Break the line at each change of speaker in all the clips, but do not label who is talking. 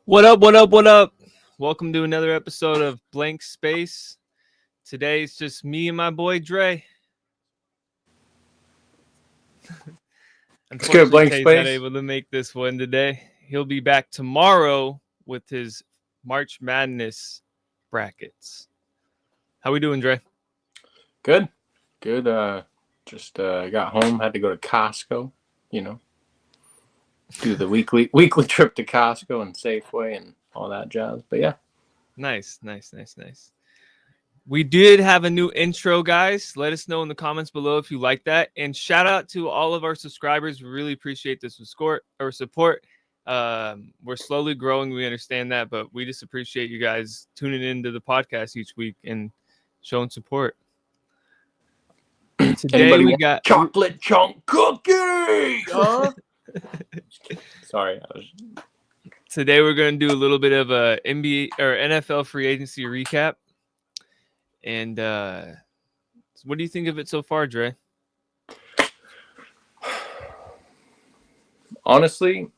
What up, what up, what up? Welcome to another episode of Blank Space. Today it's just me and my boy Dre.
It's good,
Unfortunately,
blank
Tay's not
space.
able to make this one today. He'll be back tomorrow with his March Madness brackets. How we doing, Dre?
Good, good. Just got home. Had to go to Costco. You know, do the weekly trip to Costco and Safeway and all that jazz. But yeah,
Nice. We did have a new intro, guys. Let us know in the comments below if you like that. And shout out to all of our subscribers. We really appreciate the support. We're slowly growing. We understand that, but we just appreciate you guys tuning into the podcast each week and showing support. Today
anybody
we
want
got
chocolate chunk cookie? Huh? Sorry,
today we're going to do a little bit of a NBA or NFL free agency recap. And what do you think of it so far, Dre?
honestly.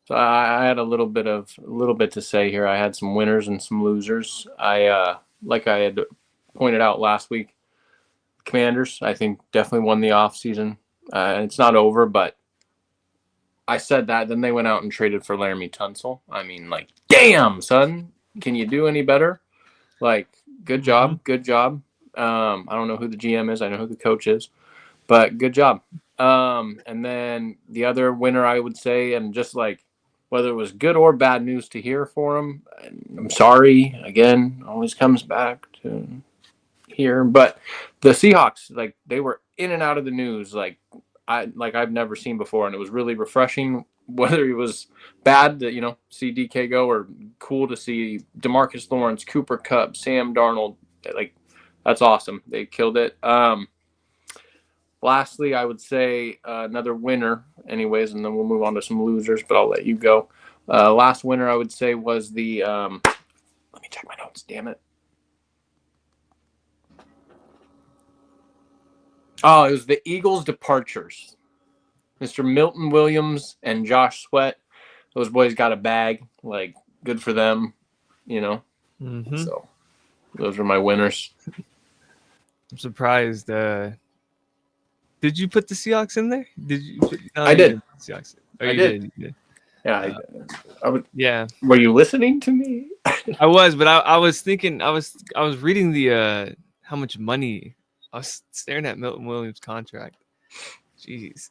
So I had a little bit to say here. I had some winners and some losers. Like I had pointed out last week, Commanders, I think, definitely won the offseason. It's not over, but I said that. Then they went out and traded for Laramie Tunsil. I mean, like, damn, son, can you do any better? Like, good job, good job. I don't know who the GM is. I know who the coach is, but good job. And then the other winner, I would say, and just like whether it was good or bad news to hear for him, I'm sorry. Again, always comes back to here, but the Seahawks, like, they were in and out of the news, I've never seen before, and it was really refreshing. Whether it was bad to see DK go, or cool to see DeMarcus Lawrence, Cooper Kupp, Sam Darnold, like, that's awesome. They killed it. Lastly, I would say another winner, anyways, and then we'll move on to some losers. But I'll let you go. Last winner, I would say, was the. Let me check my notes. Damn it. Oh, it was the Eagles' departures. Mr. Milton Williams and Josh Sweat. Those boys got a bag. Like, good for them, you know.
Mm-hmm.
So those are my winners.
I'm surprised. Did you put the Seahawks in there? Did you? No,
I did.
Seahawks.
Oh, you did. You did. Yeah, I would.
Yeah.
Were you listening to me?
I was, but I was thinking. I was reading the how much money. I was staring at Milton Williams' contract. Jeez,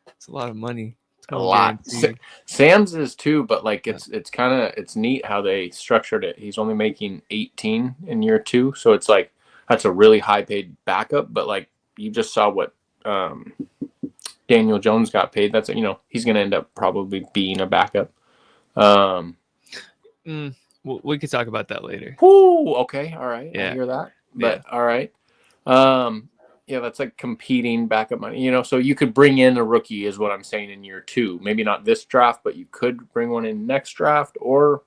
it's a lot of money.
A lot. Sam's is too, but like it's neat how they structured it. He's only making 18 in year 2, so it's like that's a really high paid backup. But like you just saw what Daniel Jones got paid. That's he's gonna end up probably being a backup.
We could talk about that later.
Ooh, okay, all right,
yeah.
I hear that. But all right, yeah, that's like competing backup money, so you could bring in a rookie is what I'm saying in year 2. Maybe not this draft, but you could bring one in next draft, or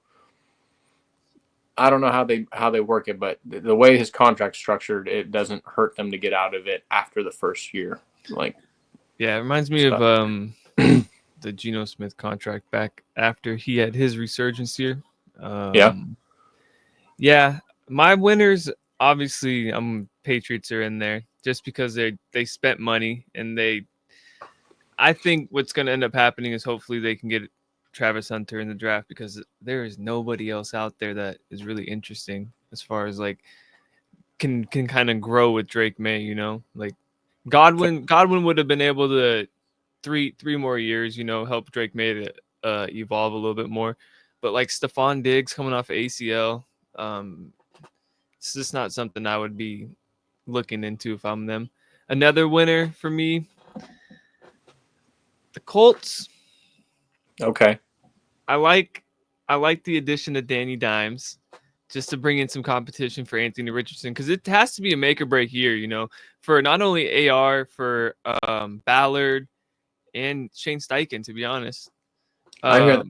I don't know how they work it, but the way his contract's structured, it doesn't hurt them to get out of it after the first year. Like,
yeah, it reminds me of the Geno Smith contract back after he had his resurgence year. Yeah, my winners, obviously, Patriots are in there just because they spent money, and I think what's going to end up happening is hopefully they can get Travis Hunter in the draft, because there is nobody else out there that is really interesting as far as like can kind of grow with Drake May, like Godwin would have been able to three more years, help Drake May to evolve a little bit more. But like Stephon Diggs coming off of ACL, it's just not something I would be looking into if I'm them. Another winner for me, the Colts.
Okay.
I like the addition of Danny Dimes just to bring in some competition for Anthony Richardson, because it has to be a make or break year, for not only AR, for Ballard and Shane Steichen, to be honest.
I hear that.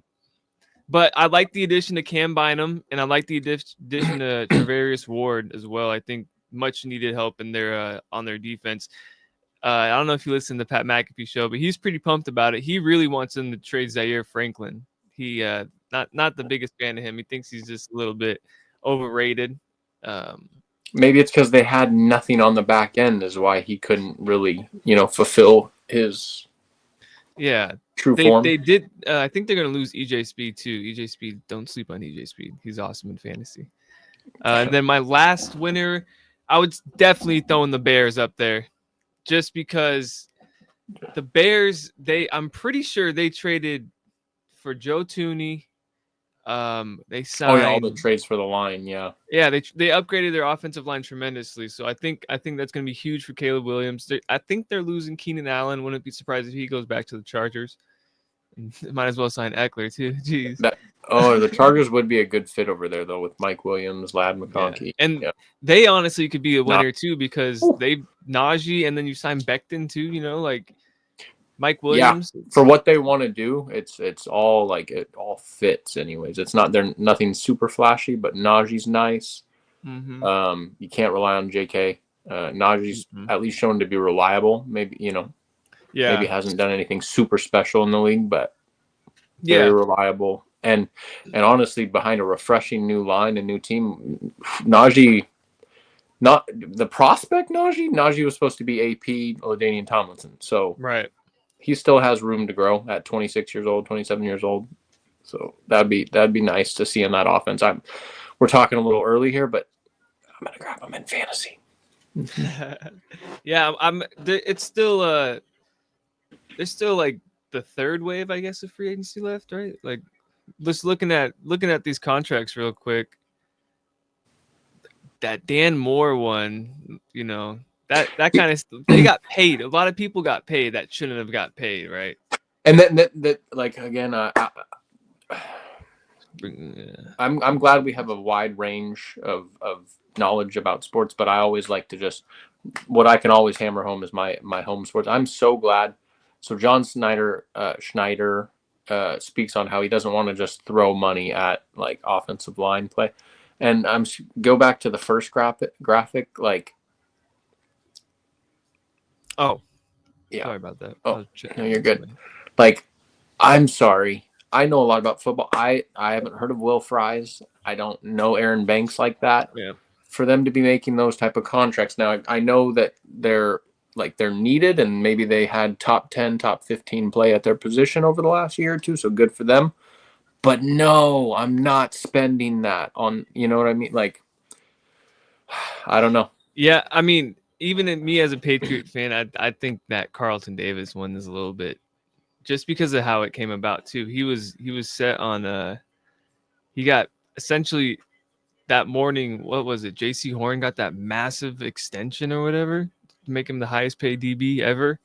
But I like the addition to Cam Bynum, and I like the addition to Travarius Ward as well. I think much needed help in their on their defense. I don't know if you listen to the Pat McAfee show, but he's pretty pumped about it. He really wants them to trade Zaire Franklin. not the biggest fan of him. He thinks he's just a little bit overrated. Um,
Maybe it's because they had nothing on the back end is why he couldn't really, fulfill his
yeah,
true
they
form.
they did. I think they're gonna lose EJ Speed too. EJ Speed, don't sleep on EJ Speed. He's awesome in fantasy. And then my last winner, I would definitely throw in the Bears up there, just because the Bears. I'm pretty sure they traded for Joe Tooney. They
Oh yeah, all the
signed.
trades for the line, yeah.
Yeah, they upgraded their offensive line tremendously. So I think that's going to be huge for Caleb Williams. I think they're losing Keenan Allen. Wouldn't be surprised if he goes back to the Chargers. And might as well sign Eckler too. Jeez.
The Chargers would be a good fit over there though with Mike Williams, Lad
Yeah,
McConkey.
and
Yeah.
they honestly could be a
Nah.
winner too because they Najee and then you sign Becton too. Like Mike Williams.
For what they want to do, it's all like it all fits anyways. It's not they're nothing super flashy, but Najee's nice.
Mm-hmm.
You can't rely on JK. Najee's at least shown to be reliable. Maybe maybe hasn't done anything super special in the league, but very reliable. And honestly, behind a refreshing new line and new team, Najee, not the prospect Najee was supposed to be AP LaDainian Tomlinson. So
Right.
he still has room to grow at 26 years old, 27 years old. So that'd be nice to see in that offense. We're talking a little early here, but I'm gonna grab him in fantasy.
Yeah, it's still there's still like the third wave, I guess, of free agency left, right? Like just looking at these contracts real quick. That Dan Moore one, that kind of they got paid. A lot of people got paid that shouldn't have got paid, right?
And that like again, I'm glad we have a wide range of knowledge about sports, but I always like to just what I can always hammer home is my home sports. I'm so glad. So John Schneider speaks on how he doesn't want to just throw money at like offensive line play, and go back to the first graphic like.
Oh,
yeah.
Sorry about that.
Oh, no, you're good. Like, I'm sorry. I know a lot about football. I haven't heard of Will Fries. I don't know Aaron Banks like that.
Yeah.
For them to be making those type of contracts now, I know that they're needed, and maybe they had top 10, top 15 play at their position over the last year or two. So good for them. But no, I'm not spending that on. You know what I mean? Like, I don't know.
Yeah, I mean, even in me as a Patriot fan, I think that Carlton Davis one is a little bit just because of how it came about too. He was set on he got essentially that morning, what was it? JC Horn got that massive extension or whatever to make him the highest paid DB ever.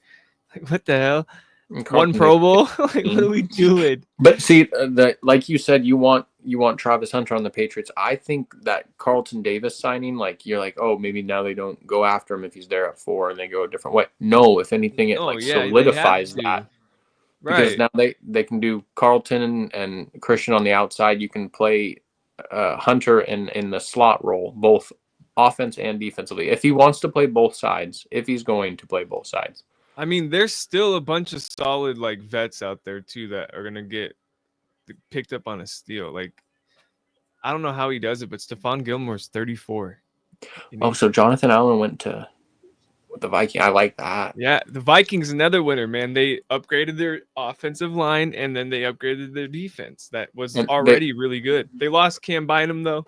Like what the hell? One Pro Bowl? Like what are we doing?
But see, like you said, you want Travis Hunter on the Patriots. I think that Carlton Davis signing, like you're like, oh, maybe now they don't go after him if he's there at 4 and they go a different way. No, if anything, it solidifies that.
Right.
Because now they can do Carlton and Christian on the outside. You can play Hunter in the slot role, both offense and defensively. If he wants to play both sides, if he's going to play both sides.
I mean, there's still a bunch of solid like vets out there too that are gonna get picked up on a steal. Like, I don't know how he does it, but Stephon Gilmore's 34.
So Jonathan Allen went to the Viking. I like that.
Yeah, the Vikings another winner, man. They upgraded their offensive line and then they upgraded their defense. That was already really good. They lost Cam Bynum though.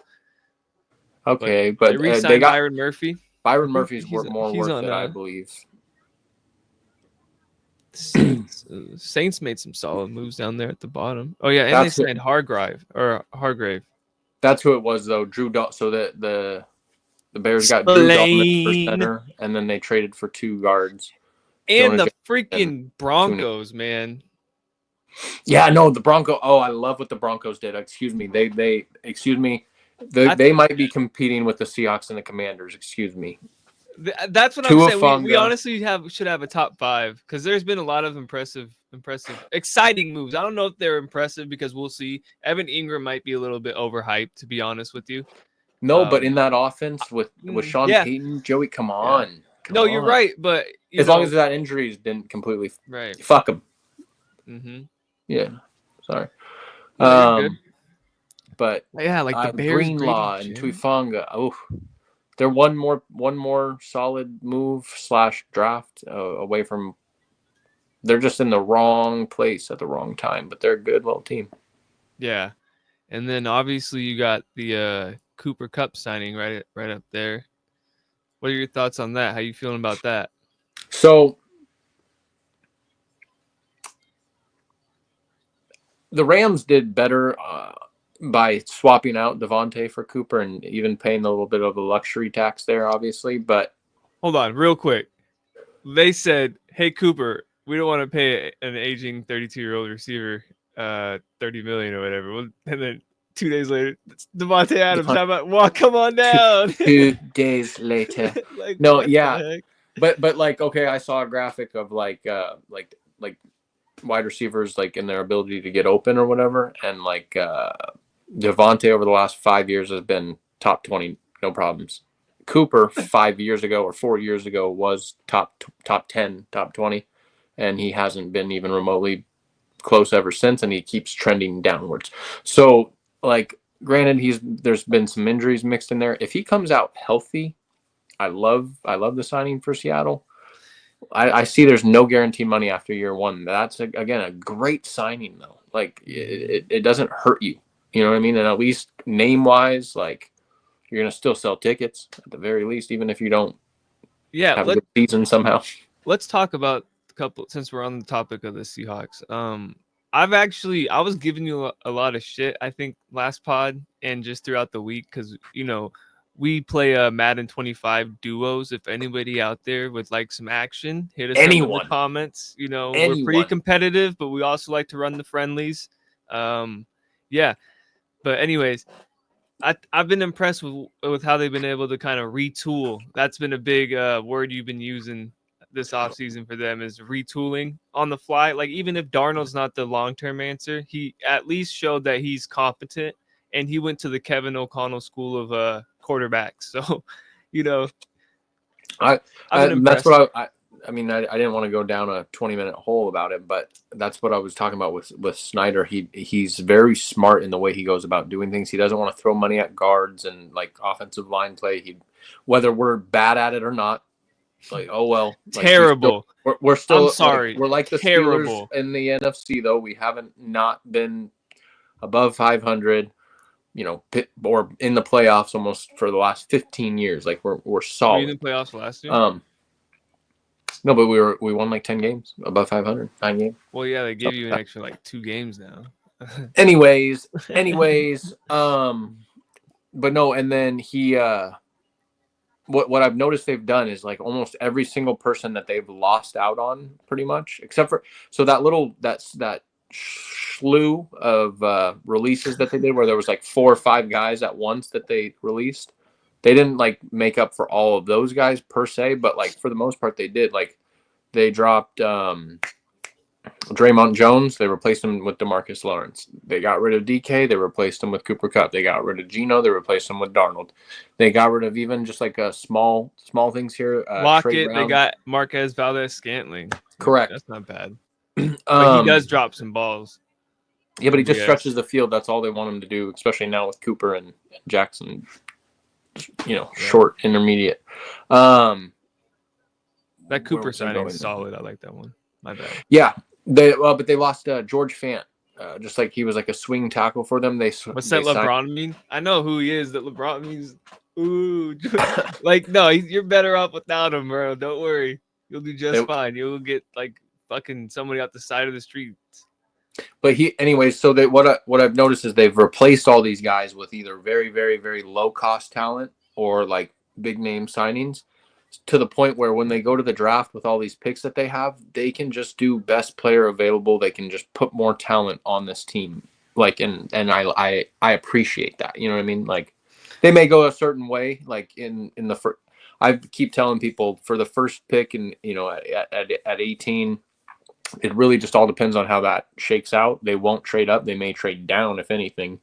Okay, but
they re-signed Byron Murphy.
Byron Murphy's more worth it, I believe.
Saints made some solid moves down there at the bottom. Oh yeah, and they signed Hargrave.
That's who it was though. So the Bears got Drew Dalman for center, and then they traded for 2 guards.
And the freaking Broncos, man.
Yeah, no, the Broncos. Oh, I love what the Broncos did. Excuse me. They might be competing with the Seahawks and the Commanders. Excuse me.
That's what I'm saying. We honestly should have a top 5 because there's been a lot of impressive, exciting moves. I don't know if they're impressive because we'll see. Evan Ingram might be a little bit overhyped, to be honest with you.
No, but in that offense with Sean Payton, Joey, come on.
You're right, but
as long as that injuries didn't completely fuck him.
Mm-hmm.
Yeah, sorry.
You're good.
but
Yeah, like the Bears, Brady,
Greenlaw and
Jim.
Tuifanga. Oh, they're one more solid move / draft away from. They're just in the wrong place at the wrong time, but they're a good little team.
Yeah, and then obviously you got the Cooper Cup signing right up there. What are your thoughts on that? How you feeling about that?
So the Rams did better by swapping out Devontae for Cooper and even paying a little bit of a luxury tax there, obviously. But
Hold on, real quick. They said, "Hey Cooper, we don't want to pay an aging 32-year-old receiver 30 million or whatever." Well, and then 2 days later, it's Devontae Adams. How about come on down?
2 days later,
Like
no,
what
yeah,
the heck?
but like okay, I saw a graphic of like wide receivers like in their ability to get open or whatever, and like Devontae over the last 5 years has been top 20, no problems. Cooper 5 years ago or 4 years ago was top 10, top 20, and he hasn't been even remotely close ever since, and he keeps trending downwards. So, like, granted, there's been some injuries mixed in there. If he comes out healthy, I love the signing for Seattle. I see there's no guaranteed money after year one. That's again a great signing though. Like it doesn't hurt you. You know what I mean? And at least name wise, like you're gonna still sell tickets at the very least, even if you don't
Yeah,
have a good season somehow.
let's talk about a couple since we're on the topic of the Seahawks. I was giving you a lot of shit, I think, last pod and just throughout the week because we play Madden 25 duos. If anybody out there would like some action, hit us up in the comments. We're pretty competitive, but we also like to run the friendlies. Yeah, but anyways, I've been impressed with how they've been able to kind of retool. That's been a big word you've been using this offseason for them is retooling on the fly. Like even if Darnold's not the long-term answer, he at least showed that he's competent and he went to the Kevin O'Connell school of quarterbacks. So, I've been
That's
impressed.
what I mean, I didn't want to go down a 20-minute hole about it, but that's what I was talking about with Snyder. He's very smart in the way he goes about doing things. He doesn't want to throw money at guards and like offensive line play. Whether we're bad at it or not, like oh well, like
terrible.
We're still
I'm sorry.
Like, we're like the
terrible.
Steelers in the NFC though. We haven't not been above 500. Or in the playoffs almost for the last 15 years. Like we're solid.
Were you in the playoffs last year?
No, but we won like 10 games, above 500, 9 games.
Well, yeah, they gave you an extra like 2 games now.
anyways, but no, and then he what I've noticed they've done is like almost every single person that they've lost out on pretty much, except for that slew of releases that they did where there was like 4 or 5 guys at once that they released. They didn't like make up for all of those guys per se, but like for the most part they did. Like they dropped Draymond Jones, they replaced him with DeMarcus Lawrence. They got rid of DK, they replaced him with Cooper Kupp. They got rid of Geno, they replaced him with Darnold. They got rid of even just like small things here.
Lockett, they got Marquez Valdez-Scantling.
Correct.
That's not bad. But he does drop some balls.
Yeah, but he just stretches the field. That's all they want him to do, especially now with Cooper and Jackson, short, intermediate.
That Cooper signing is solid. I like that one. My bad.
Yeah. But they lost George Fant. Just like he was like a swing tackle for them.
What's that LeBron mean? I know who he is. That LeBron means, ooh, like no, you're better off without him, bro. Don't worry, you'll do just fine. You'll get like fucking somebody out the side of the street.
But so what I've noticed is they've replaced all these guys with either very, very, very low cost talent or like big name signings, to the point where when they go to the draft with all these picks that they have, they can just do best player available. They can just put more talent on this team. Like, and I appreciate that. You know what I mean? Like they may go a certain way, like in the first, I keep telling people for the first pick and, at 18, it really just all depends on how that shakes out. They won't trade up. They may trade down if anything,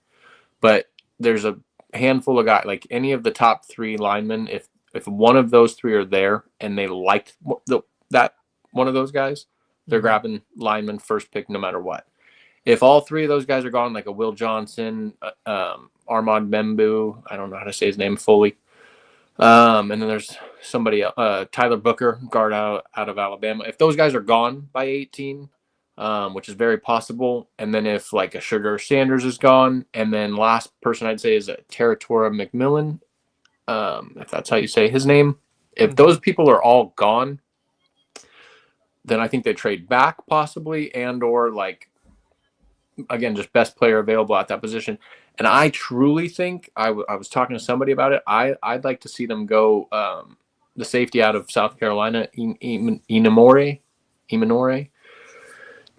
but there's a handful of guys, like any of the top 3 linemen, if one of those 3 are there and they liked that one of those guys, they're grabbing lineman first pick no matter what. If all three of those guys are gone, like a Will Johnson, Armand Membu, I don't know how to say his name fully. And then there's somebody, Tyler Booker, guard out of Alabama. If those guys are gone by 18, which is very possible, and then if like a Sugar Sanders is gone, and then last person I'd say is a Territora McMillan, if that's how you say his name. If those people are all gone, then I think they trade back possibly, and or like again just best player available at that position. And I truly think I was talking to somebody about it. I'd like to see them go the safety out of South Carolina, Imanore.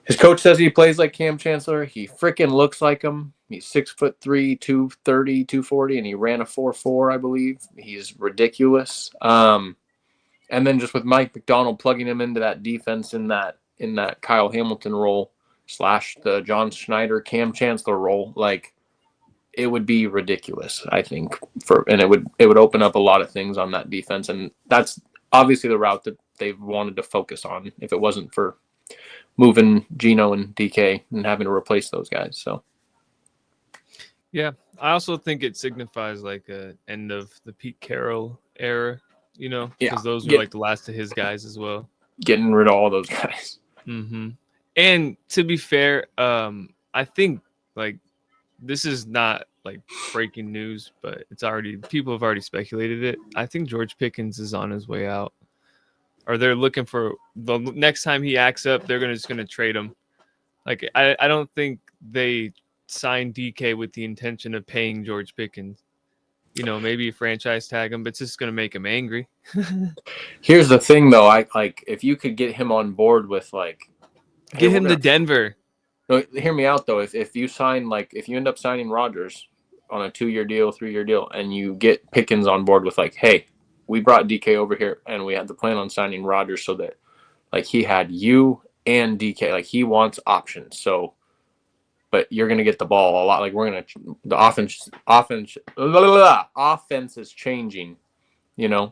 His coach says he plays like Cam Chancellor. He freaking looks like him. He's 6'3", 230, 240, and he ran a 4.4, I believe. He's ridiculous. And then just with Mike McDonald plugging him into that defense in that Kyle Hamilton role / the John Schneider Cam Chancellor role, like it would be ridiculous, I think, and it would open up a lot of things on that defense, and that's obviously the route that they've wanted to focus on if it wasn't for moving Geno and DK and having to replace those guys. So
yeah, I also think it signifies like a end of the Pete Carroll era, because those were like the last of his guys as well.
Getting rid of all those guys.
Mm-hmm. And to be fair, I think like this is not like breaking news, but people have already speculated it. I think George Pickens is on his way out, or they're looking for the next time he acts up, they're just gonna trade him. Like I don't think they signed DK with the intention of paying George Pickens. Maybe franchise tag him, but it's just gonna make him angry.
Here's the thing, though. I like if you could get him on board with like
get him to Denver.
No, hear me out though. If you end up signing Rodgers on a 2-year deal, 3-year deal, and you get Pickens on board with like, hey, we brought DK over here and we had the plan on signing Rodgers so that like he had you and DK, like he wants options. So, but you're gonna get the ball a lot. Like the offense is changing.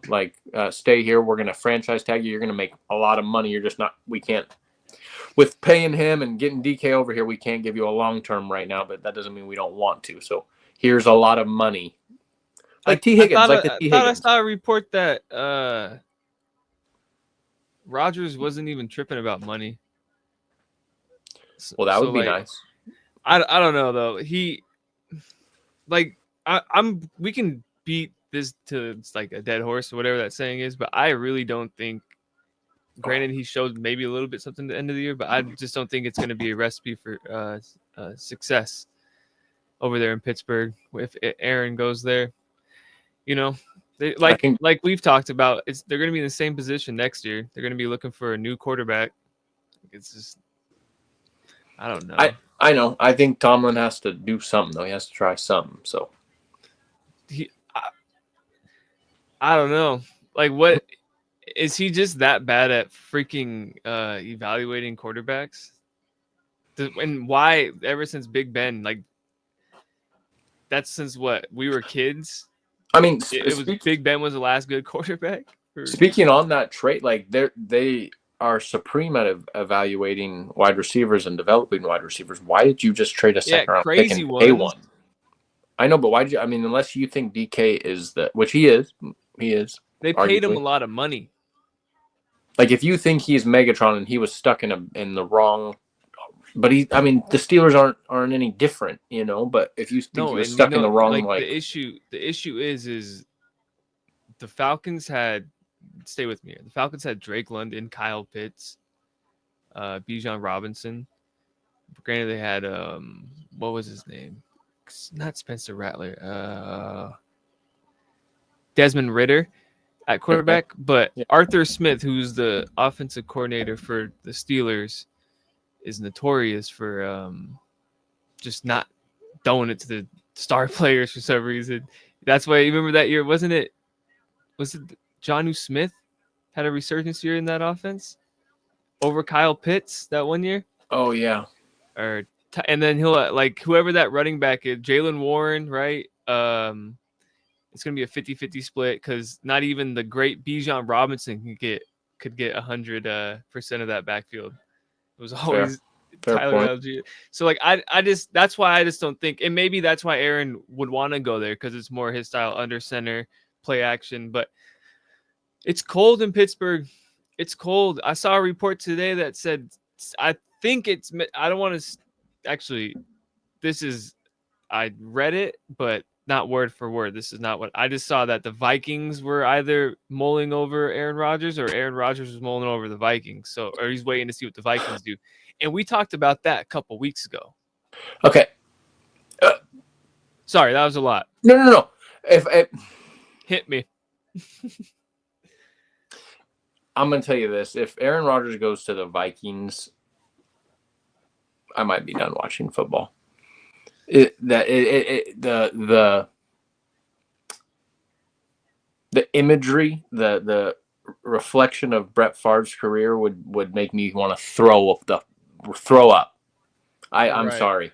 Like stay here. We're gonna franchise tag you. You're gonna make a lot of money. You're just not. We can't. With paying him and getting DK over here, we can't give you a long term right now, but that doesn't mean we don't want to. So here's a lot of money. Like T. Higgins.
I saw a report that Rodgers wasn't even tripping about money.
Well, that would be nice.
I don't know though. He we can beat this to it's like a dead horse or whatever that saying is, but I really don't think. Granted, he showed maybe a little bit something at the end of the year, but I just don't think it's going to be a recipe for success over there in Pittsburgh. If Aaron goes there, like we've talked about, they're going to be in the same position next year. They're going to be looking for a new quarterback. It's just, I don't know.
I know. I think Tomlin has to do something though. He has to try something. So
I don't know. Like what? Is he just that bad at freaking evaluating quarterbacks? And why, ever since Big Ben, like that's since what? We were kids?
I mean,
Big Ben was the last good quarterback?
Speaking on that trait, like they are supreme at evaluating wide receivers and developing wide receivers. Why did you just trade a second-round pick and pay one? I know, but why did you? I mean, unless you think DK is which he is.
They paid him a lot of money.
Like if you think he's Megatron and he was stuck in the wrong, but the Steelers aren't any different, But if you think he was stuck in the wrong,
the issue is the Falcons had. Stay with me here. The Falcons had Drake London, Kyle Pitts, Bijan Robinson. Granted, they had what was his name? Not Spencer Rattler. Desmond Ridder at quarterback, but yeah. Arthur Smith, who's the offensive coordinator for the Steelers, is notorious for just not throwing it to the star players for some reason. That's why you remember that year, was it Jonnu Smith had a resurgence year in that offense over Kyle Pitts that one year?
Oh yeah.
And then he'll like whoever that running back is, Jaylen Warren, right? It's going to be a 50-50 split because not even the great Bijan Robinson could get 100% of that backfield. It was always
Fair
Tyler
point.
Algier. So like I just that's why I just don't think, and maybe that's why Aaron would want to go there because it's more his style, under center, play action. But it's cold in Pittsburgh. It's cold. I saw a report today that said I think it's I don't want to actually this is I read it, but not word for word. This is not what I just saw, that the Vikings were either mulling over Aaron Rodgers or Aaron Rodgers was mulling over the Vikings. So, or he's waiting to see what the Vikings do. And we talked about that a couple weeks ago.
Okay.
Sorry, that was a lot.
No. If
Hit me.
I'm going to tell you this, if Aaron Rodgers goes to the Vikings, I might be done watching football. The imagery, the reflection of Brett Favre's career would make me want to throw up. I'm
Right.
sorry.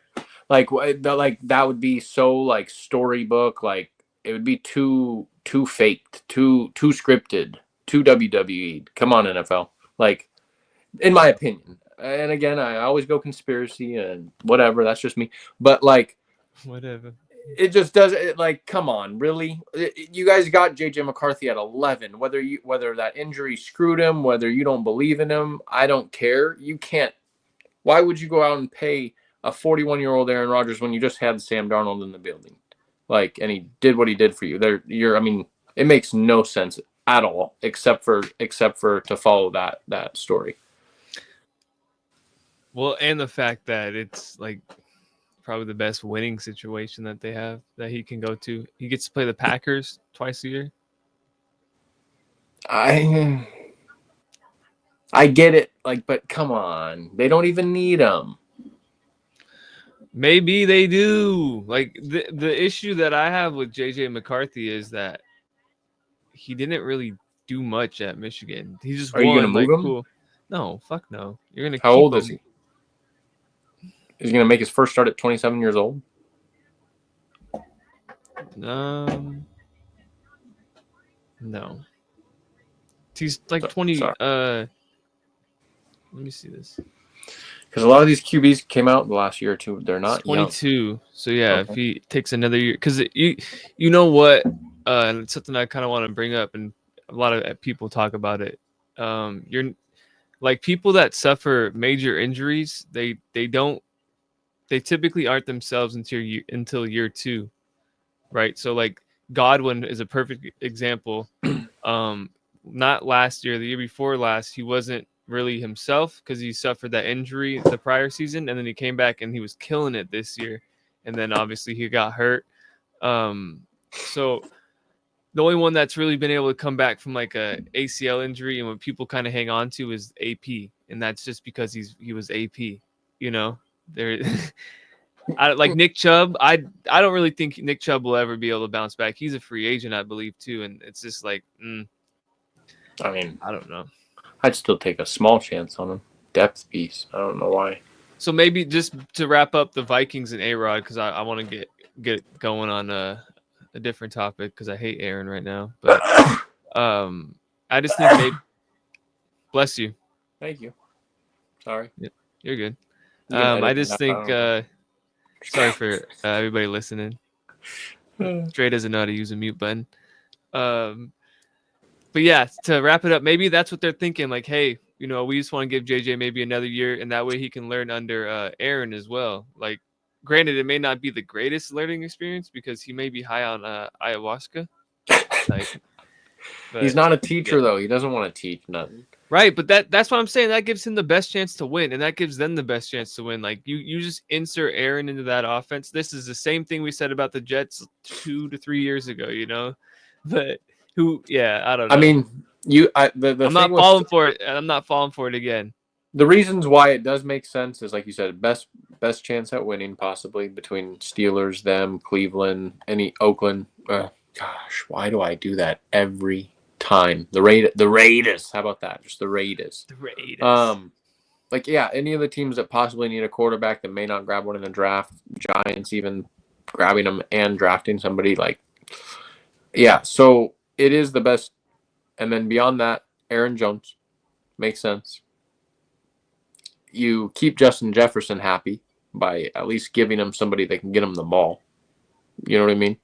Like that would be so like storybook, like it would be too faked, too scripted, too WWE. Come on, NFL. Like, in my opinion. And again, I always go conspiracy and whatever. That's just me. But like,
Whatever.
it just does it. Like, come on, really? You guys got JJ McCarthy at 11. Whether that injury screwed him, whether you don't believe in him, I don't care. You can't. Why would you go out and pay a 41-year-old Aaron Rodgers when you just had Sam Darnold in the building? Like, and he did what he did for you. I mean, it makes no sense at all, except for to follow that story.
Well, and the fact that it's like probably the best winning situation that they have that he can go to. He gets to play the Packers twice a year.
I get it, like, but come on, they don't even need him.
Maybe they do. Like the issue that I have with JJ McCarthy is that he didn't really do much at Michigan. He just
Are you gonna
won like
move him?
cool. No, fuck no. You're gonna
How
keep
old
him.
is he? Is he gonna make his first start at 27 years old?
No. He's like 20.
Sorry.
Let me see this.
Because a lot of these QBs came out in the last year or two. They're not
22.
young.
So yeah,
Okay.
if he takes another year, because you know what, and it's something I kind of want to bring up, and a lot of people talk about it. You're like people that suffer major injuries. They typically aren't themselves until year two, right? So like Godwin is a perfect example. Not last year, the year before last, he wasn't really himself because he suffered that injury the prior season, and then he came back and he was killing it this year, and then obviously he got hurt. So the only one that's really been able to come back from like a ACL injury and what people kind of hang on to is AP, and that's just because he was AP, you know. There, I like Nick Chubb. I don't really think Nick Chubb will ever be able to bounce back. He's a free agent, I believe, too, and it's just like,
I mean,
I don't know.
I'd still take a small chance on him. Depth piece. I don't know why.
So maybe just to wrap up the Vikings and A-Rod, because I want to get going on a different topic because I hate Aaron right now. But I just think maybe. Bless you.
Thank you. Sorry.
Yep, you're good.
You can edit
I just
that
think.
out.
Sorry for everybody listening. Dre doesn't know how to use a mute button. But yeah, to wrap it up, maybe that's what they're thinking. Like, hey, you know, we just want to give JJ maybe another year, and that way he can learn under Aaron as well. Like, granted, it may not be the greatest learning experience because he may be high on ayahuasca. Like,
He's not a teacher though. He doesn't want to teach nothing.
Right, but that's what I'm saying. That gives him the best chance to win, and that gives them the best chance to win. Like you just insert Aaron into that offense. This is the same thing we said about the Jets 2 to 3 years ago, you know. But I don't know.
I mean,
I'm not falling for it, and I'm not falling for it again.
The reasons why it does make sense is, like you said, best chance at winning possibly between Steelers, them, Cleveland, Oakland. Gosh, why do I do that every time? The Raiders. How about that? Just the Raiders.
The Raiders.
Like, yeah, any of the teams that possibly need a quarterback that may not grab one in the draft, Giants even grabbing them and drafting somebody, like, yeah. So it is the best. And then beyond that, Aaron Jones makes sense. you keep Justin Jefferson happy by at least giving him somebody that can get him the ball. You know what I mean?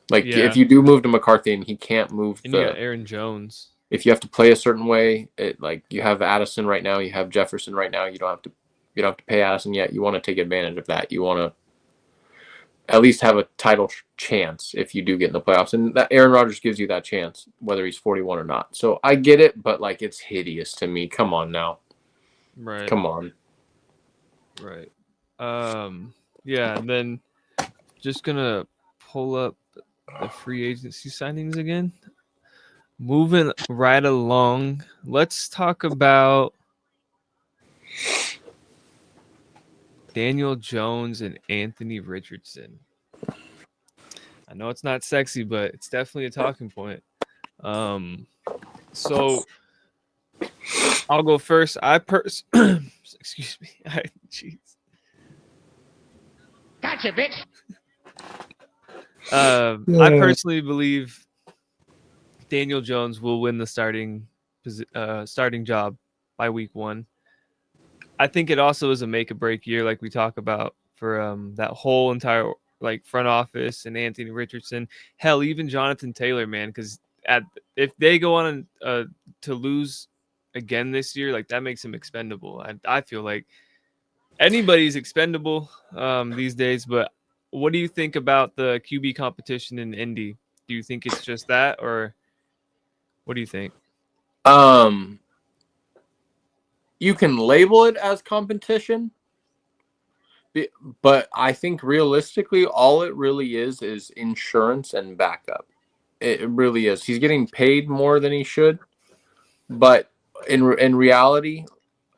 Like if
Yeah.
you do move to McCarthy and he can't move
And you got Aaron Jones.
if you have to play a certain way, like you have Addison right now, you have Jefferson right now. You don't have to pay Addison yet. You want to take advantage of that. You want to at least have a title chance if you do get in the playoffs, and that Aaron Rodgers gives you that chance, whether he's 41 or not. So I get it, but like it's hideous to me. Come on now,
Right.
come on.
Right. Yeah, and then just gonna pull up the free agency signings again. Moving right along, let's talk about Daniel Jones and Anthony Richardson. I know it's not sexy, but it's definitely a talking point. So I'll go first. Excuse me. Jeez.
Gotcha, bitch.
I personally believe Daniel Jones will win the starting job by week 1. I think it also is a make or break year, like we talk about for that whole entire like front office and Anthony Richardson. Hell, even Jonathan Taylor, man, because if they go on to lose again this year, like that makes him expendable. I feel like anybody's expendable these days. But what do you think about the QB competition in Indy? Do you think it's just that, or what do you think?
You can label it as competition, but I think realistically, all it really is insurance and backup. It really is. He's getting paid more than he should, but in reality,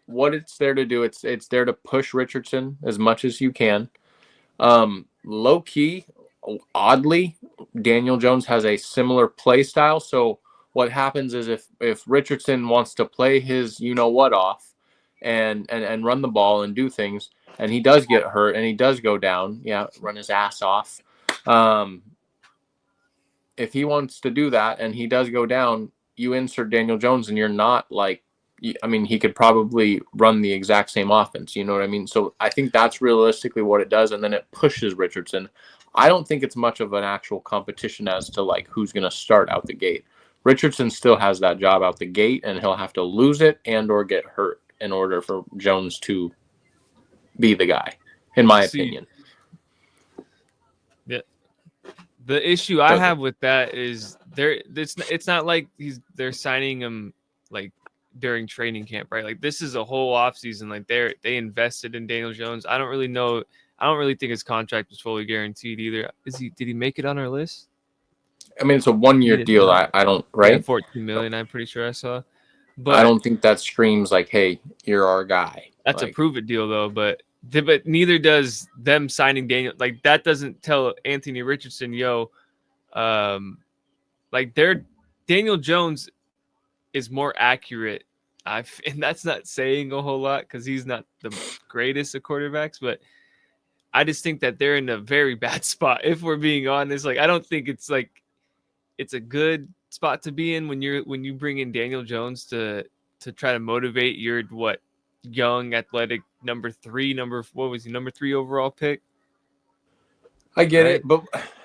what it's there to do, it's there to push Richardson as much as you can. Low key, oddly, Daniel Jones has a similar play style. So what happens is if Richardson wants to play his what off and run the ball and do things, and he does get hurt and he does go down, run his ass off. If he wants to do that and he does go down, you insert Daniel Jones and you're not like, I mean, he could probably run the exact same offense. You know what I mean? So I think that's realistically what it does. And then it pushes Richardson. I don't think it's much of an actual competition as to like who's going to start out the gate. Richardson still has that job out the gate, and he'll have to lose it and or get hurt in order for Jones to be the guy, in my opinion.
Yeah. The issue I have with that is it's not like they're signing him like during training camp, right? Like this is a whole offseason. Like they invested in Daniel Jones. I don't really know. I don't really think his contract was fully guaranteed either. Did he make it on our list?
I mean, it's a 1-year deal. I don't, right?
Yeah, 14 million. I'm pretty sure I saw. But
I don't think that screams like, "Hey, you're our guy."
That's
like,
a prove it deal, though. But neither does them signing Daniel. Like that doesn't tell Anthony Richardson, like Daniel Jones is more accurate. And that's not saying a whole lot because he's not the greatest of quarterbacks, but I just think that they're in a very bad spot. If we're being honest, like I don't think it's a good spot to be in when you bring in Daniel Jones to try to motivate your young athletic number 3 overall pick.
I get it, but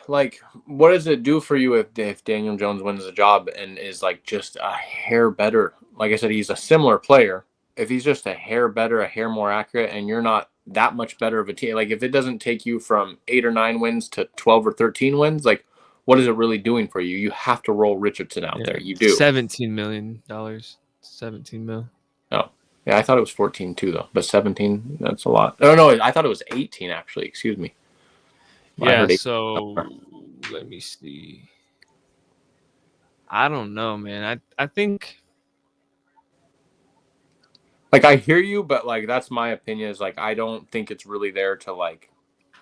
like, what does it do for you if Daniel Jones wins the job and is like just a hair better? Like I said, he's a similar player. If he's just a hair better, a hair more accurate, and you're not that much better of a team, like if it doesn't take you from 8 or 9 wins to 12 or 13 wins, like what is it really doing for you? You have to roll Richardson out there. You do.
$17 million. 17 mil.
Oh, yeah, I thought it was 14 too, though. But 17, that's a lot. Oh no, I thought it was 18 actually. Excuse me.
Yeah, so let me see. I don't know, man. I think
like I hear you, but like that's my opinion is like I don't think it's really there to like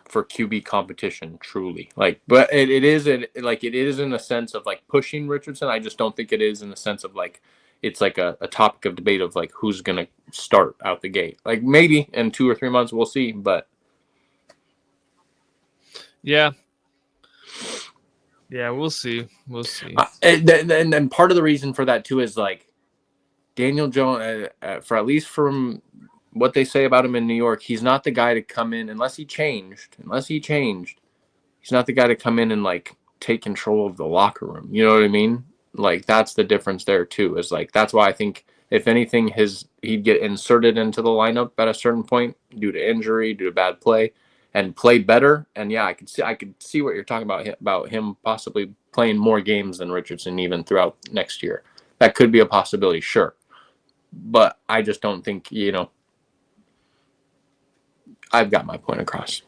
for QB competition truly. Like but it is in the sense of like pushing Richardson. I just don't think it is in the sense of like it's like a topic of debate of like who's gonna start out the gate. Like maybe in 2 or 3 months we'll see, but
yeah, we'll see. We'll see.
And part of the reason for that too is like Daniel Jones, for at least from what they say about him in New York, he's not the guy to come in unless he changed. He's not the guy to come in and like take control of the locker room. You know what I mean? Like that's the difference there too. Is like that's why I think if anything, he'd get inserted into the lineup at a certain point due to injury, due to bad play, and play better. And yeah, I could see what you're talking about him possibly playing more games than Richardson even throughout next year. That could be a possibility, sure. But I just don't think, I've got my point across.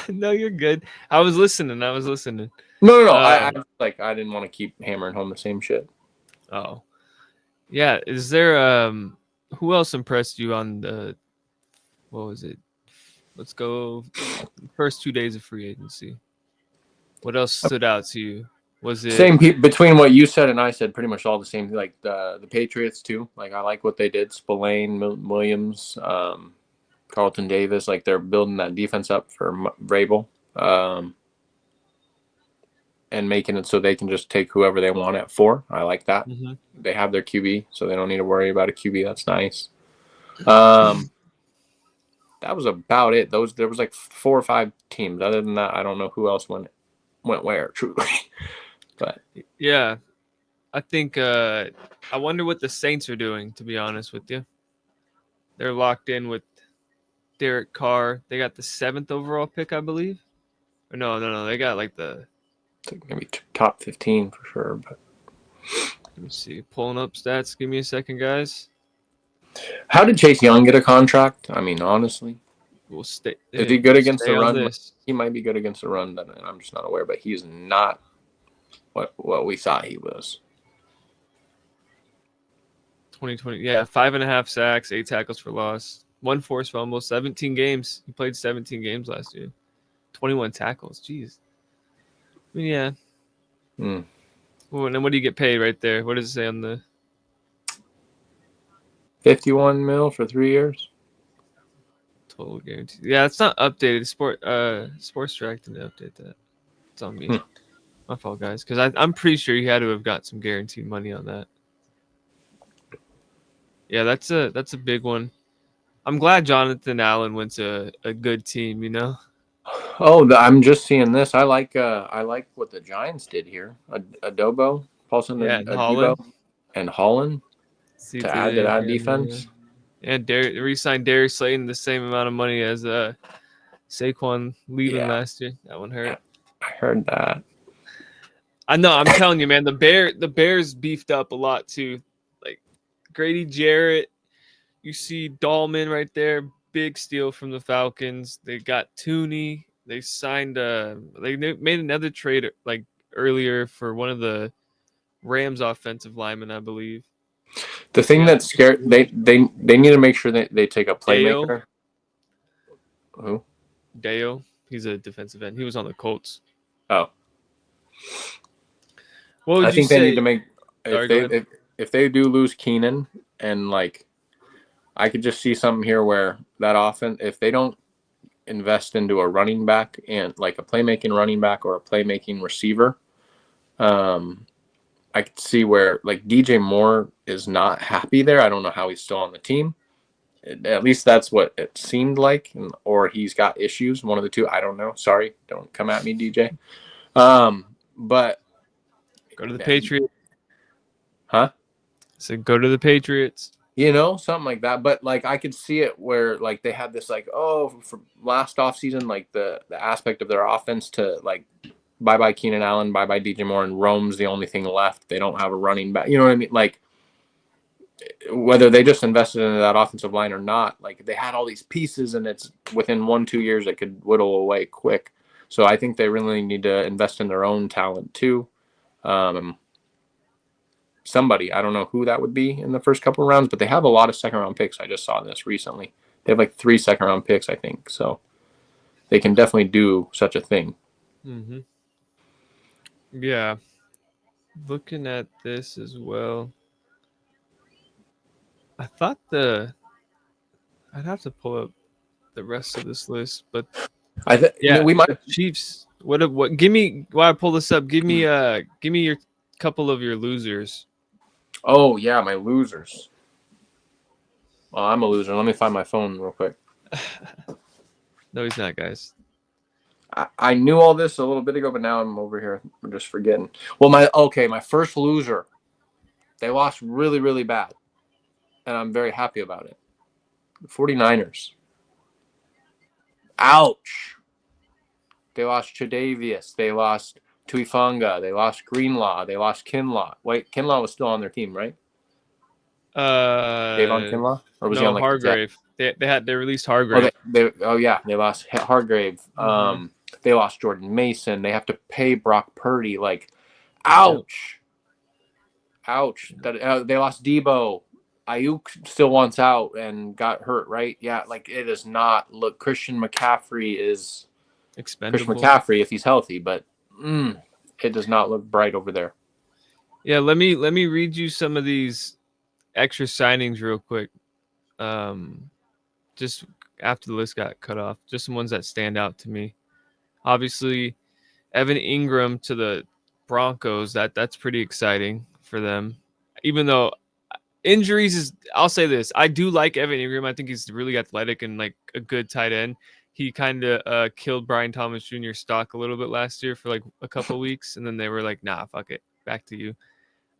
No, you're good. I was listening.
No. I didn't want to keep hammering home the same shit.
Oh, yeah. Is there who else impressed you on the what was it? Let's go first 2 days of free agency. What else stood out to you? Was it
Same between what you said and I said? Pretty much all the same. Like the Patriots too. Like I like what they did. Spillane, Williams, Carlton Davis. Like they're building that defense up for Vrabel, and making it so they can just take whoever they want at 4. I like that.
Mm-hmm.
They have their QB, so they don't need to worry about a QB. That's nice. That was about it. There was like 4 or 5 teams. Other than that, I don't know who else went where. Truly, but
yeah, I think I wonder what the Saints are doing. To be honest with you, they're locked in with Derek Carr. They got the 7th overall pick, I believe. Or no. They got like the
maybe top 15 for sure. But
let me see. Pulling up stats. Give me a second, guys.
How did Chase Young get a contract? I mean, honestly,
We'll stay.
is he good against the run?
This.
He might be good against the run, but I'm just not aware. But he's not what we thought he was.
2020, yeah, 5.5 sacks, 8 tackles for loss, 1 forced fumble, 17 games. He played 17 games last year, 21 tackles. Jeez. I mean, yeah. Well, and then what do you get paid right there? What does it say on the
51 mil for 3 years?
Total guarantee. Yeah, it's not updated. Sports Track didn't update that. It's on me. My fault, guys. Because I'm pretty sure you had to have got some guaranteed money on that. Yeah, that's a big one. I'm glad Jonathan Allen went to a good team. You know.
Oh, I'm just seeing this. I like what the Giants did here. Adobo, Paulson,
Yeah, and
Adebo, and Holland
See
to add to that defense.
And re-signed Darius Slayton the same amount of money as Saquon leaving last year. That one hurt.
I heard that.
I know. I'm telling you, man. The Bears beefed up a lot too. Like Grady Jarrett, you see Dahlman right there, big steal from the Falcons. They got Tooney. They signed. They made another trade like earlier for one of the Rams offensive linemen, I believe.
The thing that's scared, they need to make sure that they take a playmaker. Who?
Deo. He's a defensive end. He was on the Colts.
Oh.
What would
I think
you
they
say?
need to make if they do lose Keenan, and like I could just see something here where that offense, if they don't invest into a running back and like a playmaking running back or a playmaking receiver, I could see where like DJ Moore is not happy there. I don't know how he's still on the team. At least that's what it seemed like, or he's got issues. One of the two. I don't know. Sorry, don't come at me, DJ. But
go to the Patriots.
Huh?
So go to the Patriots.
You know, something like that. But like I could see it where like they had this like, for last offseason, like the aspect of their offense to like bye Keenan Allen, bye DJ Moore, and Rome's the only thing left. They don't have a running back. You know what I mean? Like whether they just invested into that offensive line or not, like they had all these pieces, and it's within 1-2 years it could whittle away quick. So I think they really need to invest in their own talent too. Somebody, I don't know who that would be in the first couple of rounds, but they have a lot of second-round picks. I just saw this recently. They have like 3 second-round picks, I think. So they can definitely do such a thing.
Mm-hmm. Yeah. Looking at this as well. I thought I'd have to pull up the rest of this list, but
we might.
The Chiefs. What? Give me. While I pull this up, give me your couple of your losers.
Oh yeah, my losers. Well, I'm a loser. Let me find my phone real quick.
No, he's not, guys.
I knew all this a little bit ago, but now I'm over here. I'm just forgetting. Well, my first loser. They lost really, really bad, and I'm very happy about it. The 49ers. Ouch. They lost Tre'Davious. They lost Tuifunga. They lost Greenlaw. They lost Kinlaw. Wait, Kinlaw was still on their team, right? Davon Kinlaw, or was he
No,
on like the Jets?
Hargrave. They released Hargrave.
They lost Hargrave.
Mm-hmm.
They lost Jordan Mason. They have to pay Brock Purdy. Like,
Yep.
ouch, ouch. That they lost Debo. Ayuk still wants out and got hurt, right? Yeah, like it does not look. Christian McCaffrey is Christian
Expendable.
McCaffrey if he's healthy, but it does not look bright over there.
Yeah, let me read you some of these extra signings real quick. Just after the list got cut off, just some ones that stand out to me. Obviously, Evan Ingram to the Broncos. That's pretty exciting for them. Even though injuries is, I'll say this: I do like Evan Ingram. I think he's really athletic and like a good tight end. He kind of killed Brian Thomas Jr.'s stock a little bit last year for like a couple weeks, and then they were like, "Nah, fuck it, back to you."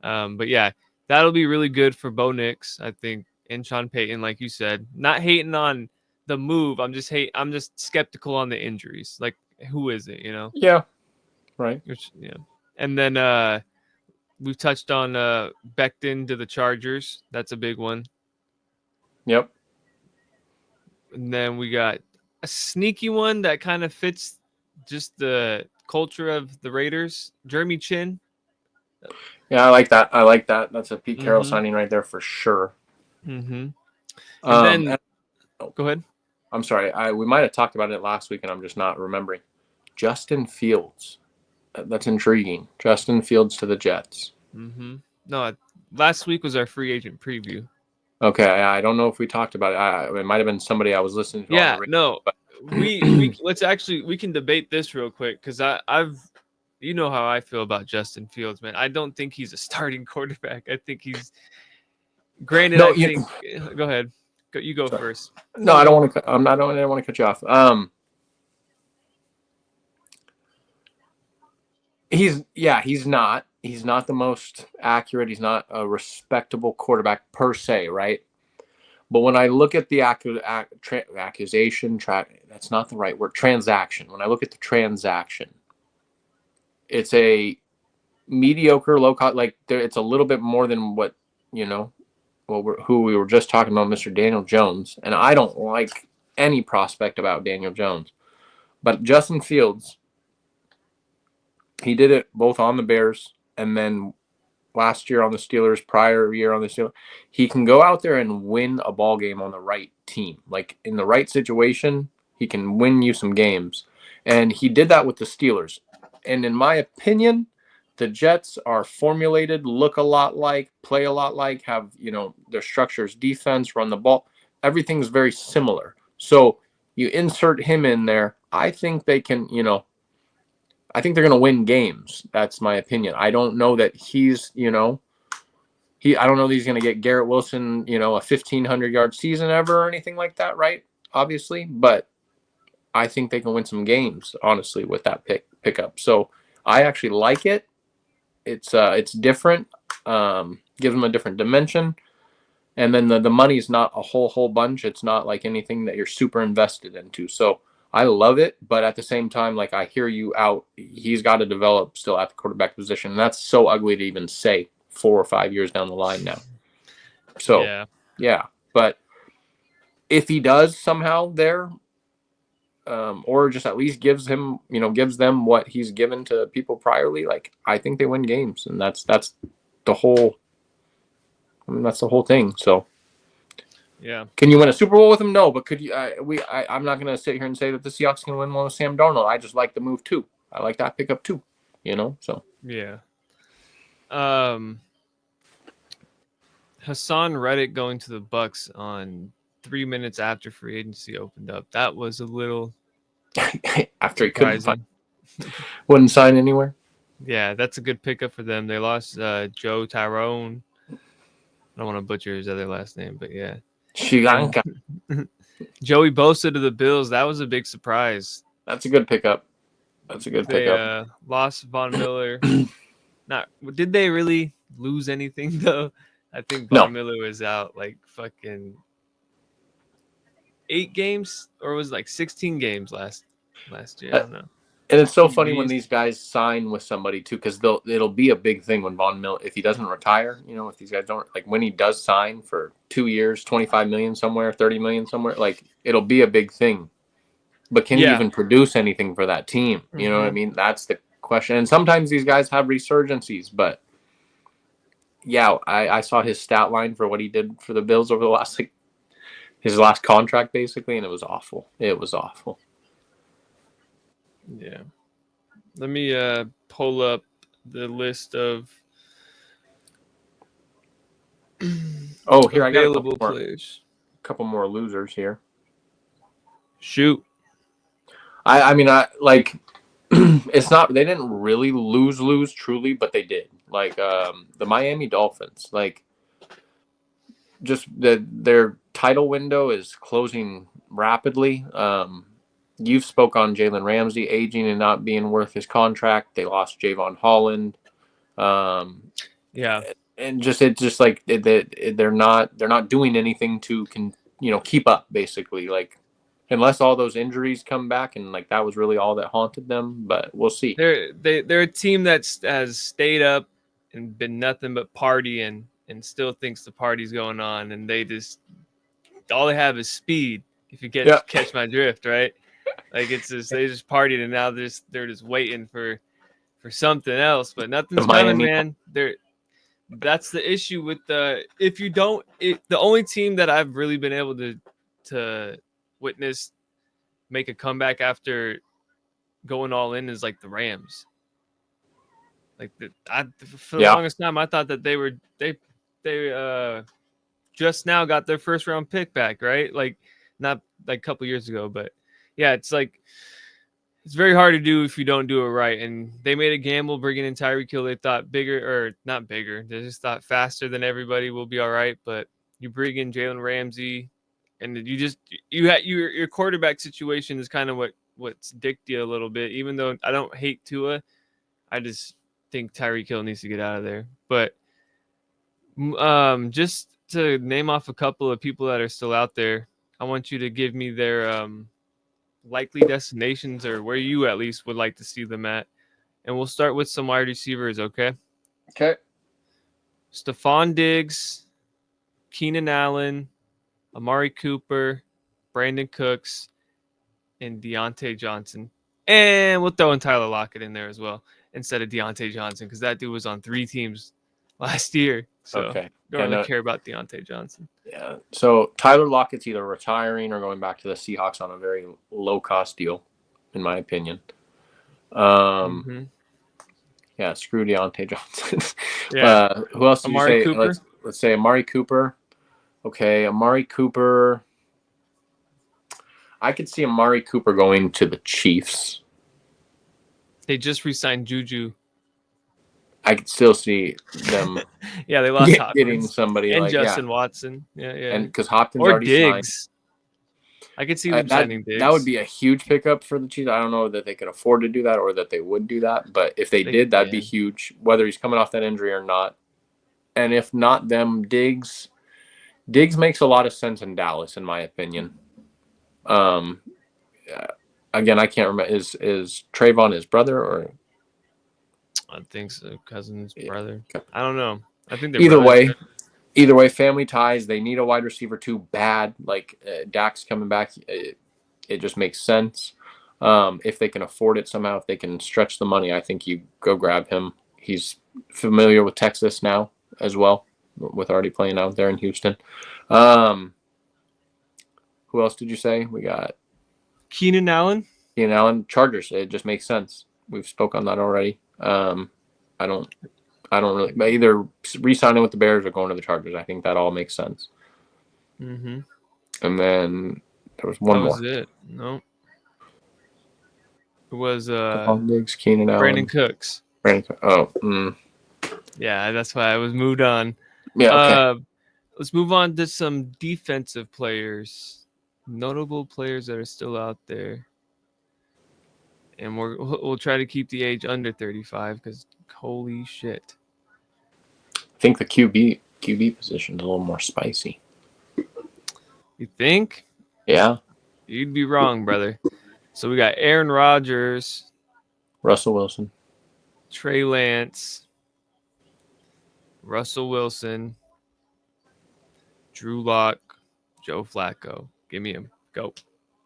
But yeah, that'll be really good for Bo Nix, I think, and Sean Payton, like you said. Not hating on the move. I'm just skeptical on the injuries. Like, who is it?
Yeah, right.
Which, yeah. And then we've touched on Becton to the Chargers. That's a big one.
Yep.
And then we got a sneaky one that kind of fits just the culture of the Raiders. Jeremy Chin.
Yeah, I like that. I like that. That's a Pete Carroll
Mm-hmm.
signing right there for sure.
Mm-hmm. And then, go ahead.
I'm sorry. We might have talked about it last week, and I'm just not remembering. Justin Fields. That's intriguing. Justin Fields to the Jets.
Mm-hmm. No, last week was our free agent preview.
Okay, I don't know if we talked about it. It might have been somebody I was listening to on the
Yeah,
radio.
no,
But
we can debate this real quick because I've you know how I feel about Justin Fields, man. I don't think he's a starting quarterback. I think he's granted.
no,
Go ahead. You go
sorry.
first.
No, I don't want to. I don't want to cut you off. He's not. He's not the most accurate. He's not a respectable quarterback per se, right? But when I look at the accusation, that's not the right word. Transaction. When I look at the transaction, it's a mediocre, low cost. Like it's a little bit more than what who we were just talking about, Mr. Daniel Jones. And I don't like any prospect about Daniel Jones, but Justin Fields, he did it both on the Bears and then last year on the Steelers, prior year on the Steelers. He can go out there and win a ball game on the right team. Like in the right situation, he can win you some games. And he did that with the Steelers. And in my opinion, the Jets are formulated, look a lot like, play a lot like, have, their structures, defense, run the ball. Everything's very similar. So you insert him in there. I think they can, I think they're going to win games. That's my opinion. I don't know that he's, I don't know that he's going to get Garrett Wilson, a 1,500-yard season ever or anything like that, right? Obviously. But I think they can win some games, honestly, with that pickup. So I actually like it. It's different. Gives them a different dimension. And then the money's not a whole bunch. It's not like anything that you're super invested into. So I love it, but at the same time, like I hear you out. He's got to develop still at the quarterback position. And that's so ugly to even say 4 or 5 years down the line now. So yeah. But if he does somehow there, or just at least gives them what he's given to people priorly, like I think they win games, and that's the whole. That's the whole thing. So.
Yeah.
Can you win a Super Bowl with him? No, but could you? I'm not going to sit here and say that the Seahawks can win one with Sam Darnold. I just like the move too. I like that pickup too. So
yeah. Hassan Reddick going to the Bucks on 3 minutes after free agency opened up. That was a little
after he
surprising.
Wouldn't sign anywhere.
Yeah, that's a good pickup for them. They lost Joe Tyrone. I don't want to butcher his other last name, but yeah.
Sri Lanka.
Joey Bosa to the Bills. That was a big surprise.
That's a good pickup. That's a good
They
pickup.
lost Von Miller. Not did they really lose anything though? I think
No,
Von Miller was out like fucking 8 games, or was it like 16 games last year. I don't know.
and it's so
Drew
funny when
Brees.
these guys sign with somebody too, because it'll be a big thing when Von Miller, if he doesn't retire, if these guys don't, like when he does sign for 2 years, 25 million somewhere, 30 million somewhere, like it'll be a big thing. But can he
Yeah.
even produce anything for that team? You know what I mean? That's the question. And sometimes these guys have resurgencies, but yeah, I saw his stat line for what he did for the Bills over the last his last contract basically, and it was awful. It was awful.
Yeah. Let me pull up the list of
Oh, here I got
available
a
players.
couple more losers here.
Shoot.
I mean, I like it's not, they didn't really lose truly, but they did. Like the Miami Dolphins, like just their title window is closing rapidly. You've spoke on Jalen Ramsey aging and not being worth his contract. They lost Javon Holland.
Yeah.
And it's just like they're not doing anything to keep up basically, like unless all those injuries come back, and like that was really all that haunted them, but we'll see.
They're a team that has stayed up and been nothing but partying and still thinks the party's going on, and they just all they have is speed. If you catch my drift, right? Like it's just they just partied and now they're just waiting for something else, but nothing's coming, man. That's the issue with the only team that I've really been able to witness make a comeback after going all in is like the Rams. Like for the longest time, I thought that they just now got their first round pick back, right? Like not like a couple years ago, but yeah, it's like it's very hard to do if you don't do it right. And they made a gamble bringing in Tyreek Hill. They thought bigger, or not bigger. They just thought faster than everybody will be all right. But you bring in Jalen Ramsey, and your quarterback situation is kind of what's dicked you a little bit. Even though I don't hate Tua, I just think Tyreek Hill needs to get out of there. But just to name off a couple of people that are still out there, I want you to give me their likely destinations, or where you at least would like to see them at. And we'll start with some wide receivers, okay?
Okay.
Stephon Diggs, Keenan Allen, Amari Cooper, Brandon Cooks, and Deontay Johnson. And we'll throw in Tyler Lockett in there as well instead of Deontay Johnson, because that dude was on 3 teams last year. So
Okay.
don't really care about Deontay Johnson.
Yeah. So Tyler Lockett's either retiring or going back to the Seahawks on a very low cost deal, in my opinion. Yeah, screw Deontay Johnson.
Yeah.
Who else did
Amari
you say?
Cooper?
Let's say Amari Cooper. Okay, Amari Cooper. I could see Amari Cooper going to the Chiefs.
They just re-signed Juju.
I could still see them.
Yeah, they lost Hopkins.
Getting somebody
and
like
Justin Watson. Yeah.
And because Hopkins
or
already
Diggs.
signed.
I could see them signing Diggs.
That would be a huge pickup for the Chiefs. I don't know that they could afford to do that or that they would do that, but if they did, that'd be huge, whether he's coming off that injury or not. And if not them, Diggs makes a lot of sense in Dallas, in my opinion. Again, I can't remember. Is Trayvon his brother or?
I think so. Cousin's brother. I don't know. I think they're
Either way, family ties. They need a wide receiver too bad. Like Dak's coming back, it just makes sense. If they can afford it somehow, if they can stretch the money, I think you go grab him. He's familiar with Texas now as well, with already playing out there in Houston. Who else did you say? We got
Keenan Allen.
Chargers. It just makes sense. We've spoke on that already. I don't really, but either re-signing with the Bears or going to the Chargers. I think that all makes sense.
Mm-hmm.
And then there was one more.
That was it. No. It was
Diggs, Keenan Allen.
Brandon Cooks.
Oh.
Yeah, that's why I was moved on.
Yeah, okay.
Let's move on to some defensive players, notable players that are still out there, and we'll try to keep the age under 35 because holy shit.
I think the QB position is a little more spicy.
You think?
Yeah,
You'd be wrong, brother. So we got Aaron Rodgers,
Russell Wilson.
Trey Lance, Russell Wilson, Drew Lock, Joe Flacco. Give me him. Go.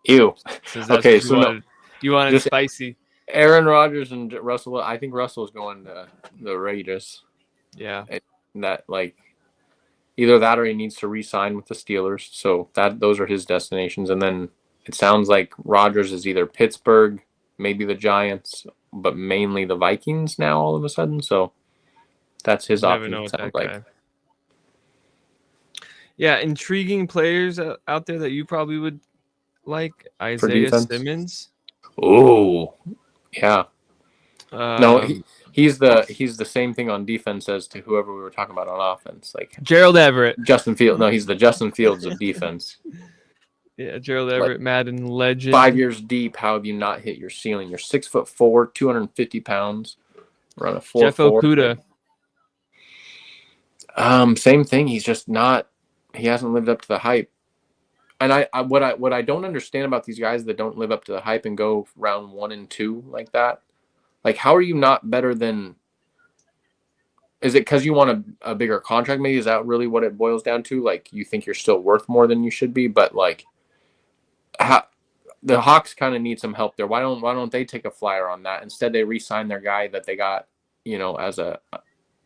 Ew.
Since that's
Okay,
what you
so no,
wanted. You wanted
just
spicy.
Aaron Rodgers and Russell. I think Russell's going to the Raiders.
Yeah.
And that like either that or he needs to re-sign with the Steelers. So those are his destinations. And then it sounds like Rodgers is either Pittsburgh, maybe the Giants, but mainly the Vikings now all of a sudden. So that's his
You never
option.
know
It
with
sounds
that guy. Yeah, intriguing players out there that you probably would like. Isaiah Simmons.
Oh, yeah. No, he's the same thing on defense as to whoever we were talking about on offense. Like
Gerald Everett.
Justin Fields. No, he's the Justin Fields of defense.
Yeah, Gerald Everett, like, Madden legend.
5 years deep. How have you not hit your ceiling? You're 6'4", 250 pounds. Run a 4.4.
Jeff Okudah.
Same thing. He's just not. He hasn't lived up to the hype. And what I don't understand about these guys that don't live up to the hype and go round 1 and 2 like that. Like, how are you not better than? Is it because you want a bigger contract? Maybe is that really what it boils down to? Like, you think you're still worth more than you should be, but like, the Hawks kind of need some help there. Why don't they take a flyer on that? Instead, they re-sign their guy that they got, as a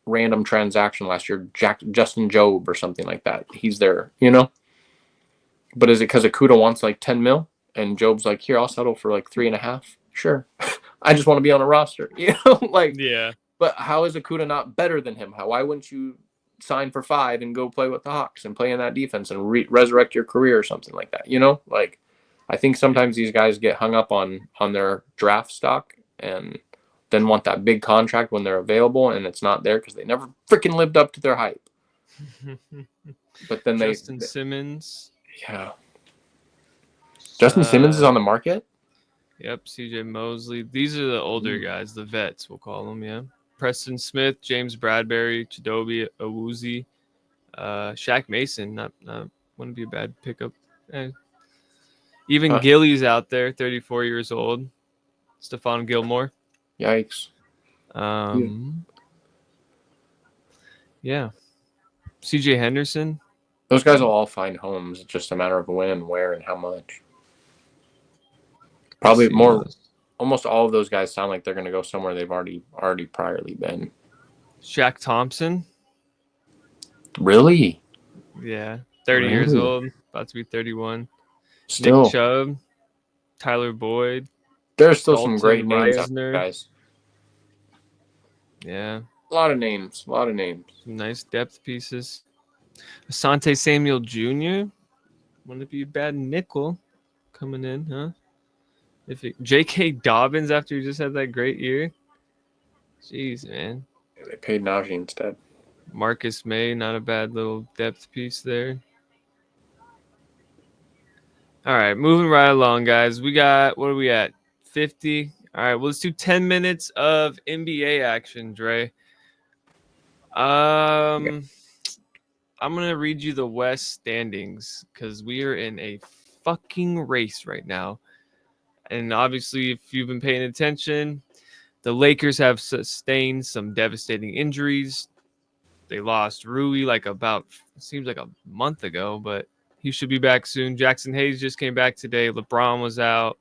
random transaction last year, Justin Job or something like that. He's there, But is it because Okudah wants like 10 mil and Job's like, here, I'll settle for like 3.5? Sure. I just want to be on a roster, like,
yeah.
But how is Okudah not better than him? Why wouldn't you sign for 5 and go play with the Hawks and play in that defense and resurrect your career or something like that? Like, I think sometimes these guys get hung up on their draft stock and then want that big contract when they're available and it's not there because they never freaking lived up to their hype. But then
Justin Simmons.
Yeah. Justin Simmons is on the market?
Yep, CJ Mosley. These are the older guys, the vets, we'll call them, yeah. Preston Smith, James Bradbury, Chidobe Awuzie, Shaq Mason. Not wouldn't be a bad pickup. Even Gilly's out there, 34 years old. Stephon Gilmore.
Yikes.
Yeah. CJ Henderson.
Those guys will all find homes. It's just a matter of when, where, and how much. Probably more. Almost all of those guys sound like they're going to go somewhere they've already priorly been.
Shaq Thompson.
Really?
Yeah. 30 years old. About to be 31.
Still.
Nick Chubb. Tyler Boyd.
There's still some great names out there, guys.
Yeah.
A lot of names. Some
nice depth pieces. Asante Samuel Jr. Wouldn't be a bad nickel coming in, huh? J.K. Dobbins after he just had that great year. Jeez, man.
Yeah, they paid Najee instead.
Marcus May, not a bad little depth piece there. All right, moving right along, guys. We got, what are we at? 50. All right, well, let's do 10 minutes of NBA action, Dre. I'm going to read you the West standings because we are in a fucking race right now. And obviously, if you've been paying attention, the Lakers have sustained some devastating injuries. They lost Rui seems like a month ago, but he should be back soon. Jackson Hayes just came back today. LeBron was out.